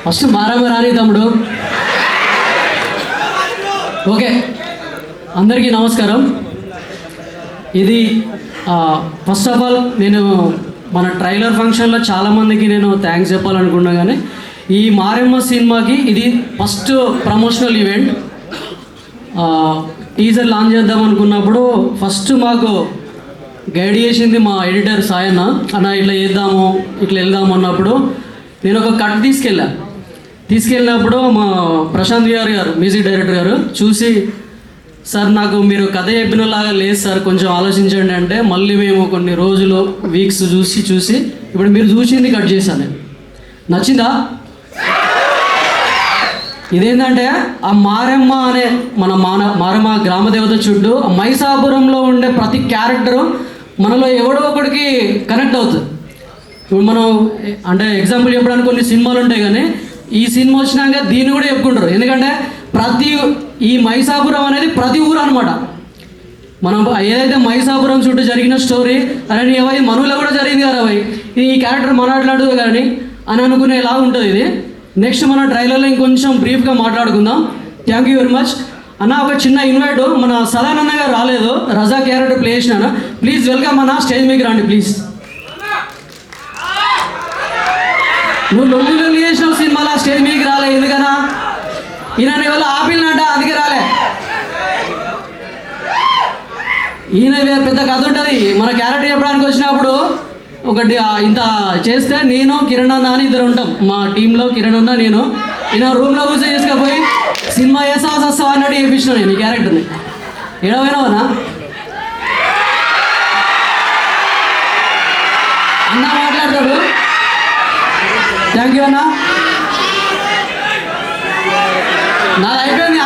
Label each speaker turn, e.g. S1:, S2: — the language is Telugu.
S1: ఫస్ట్ మారమ్మ రాని తమ్ముడు. ఓకే, అందరికీ నమస్కారం. ఇది ఫస్ట్ ఆఫ్ ఆల్ నేను మన ట్రైలర్ ఫంక్షన్లో చాలామందికి నేను థ్యాంక్స్ చెప్పాలనుకున్నా, కానీ ఈ మారమ్మ సినిమాకి ఇది first promotional event. Teaser launch చేద్దాం అనుకున్నప్పుడు ఫస్ట్ మాకు గైడ్ చేసింది మా ఎడిటర్ సాయన్న. అన్న ఇట్లా చేద్దాము, ఇట్లా వెళ్దాము అన్నప్పుడు నేను ఒక కట్ తీసుకెళ్ళినప్పుడు మా ప్రశాంత్ గారు మ్యూజిక్ డైరెక్టర్ గారు చూసి, సార్ నాకు మీరు కథ చెప్పినలాగా లేదు సార్, కొంచెం ఆలోచించండి అంటే మళ్ళీ మేము కొన్ని రోజులు వీక్స్ చూసి ఇప్పుడు మీరు చూసింది కట్ చేశాను. నేను నచ్చిందా? ఇదేంటంటే ఆ మారమ్మ అనే మన మారమ్మ గ్రామదేవత చుట్టూ మైసాపురంలో ఉండే ప్రతి క్యారెక్టరు మనలో ఎవడో ఒకడికి కనెక్ట్ అవుతుంది. ఇప్పుడు మనం అంటే ఎగ్జాంపుల్ చెప్పడానికి కొన్ని సినిమాలు ఉంటాయి, కానీ ఈ సినిమా వచ్చినాక దీన్ని కూడా చెప్పుకుంటారు. ఎందుకంటే ఈ మైసాపురం అనేది ప్రతి ఊరు అనమాట. మనం ఏదైతే మైసాపురం చుట్టూ జరిగిన స్టోరీ అనేది ఏవై మనలో కూడా జరిగింది కదా, అవి ఈ క్యారెక్టర్ మాట్లాడదు కానీ అని అనుకునేలా ఉంటుంది ఇది. నెక్స్ట్ మన ట్రైలర్లో ఇంకొంచెం బ్రీఫ్గా మాట్లాడుకుందాం. థ్యాంక్ యూ వెరీ మచ్ అన్న. ఒక చిన్న ఇన్వైట్, మన సలాన్ అన్న గారు రాలేదు, రజా క్యారెక్టర్ ప్లే చేసినాను. ప్లీజ్ వెల్కమ్ అన్న, స్టేజ్ మీకు రండి ప్లీజ్. నువ్వు లొల్లి చేసిన సినిమాలో స్టేజ్ మీకు రాలే ఎందుకన్నా? ఈయన వల్ల ఆపిల్నంట, అందుకే రాలే. ఈయన పెద్ద కథ ఉంటుంది. మన క్యారెక్టర్ చెప్పడానికి వచ్చినప్పుడు ఒకటి ఇంత చేస్తే నేను కిరణ్ అన్న అని ఇద్దరు ఉంటాం మా టీంలో. కిరణ్ అన్న నేను ఈయన రూమ్లో కూర్చొని చేసుకపోయి సినిమా వస్తావా అన్నట్టు చేయించిన నేను ఈ క్యారెక్టర్ని. ఏడవైనావనా అన్న మాట్లాడతాడు. థ్యాంక్ యూ అన్న. నాది అయిపోయింది.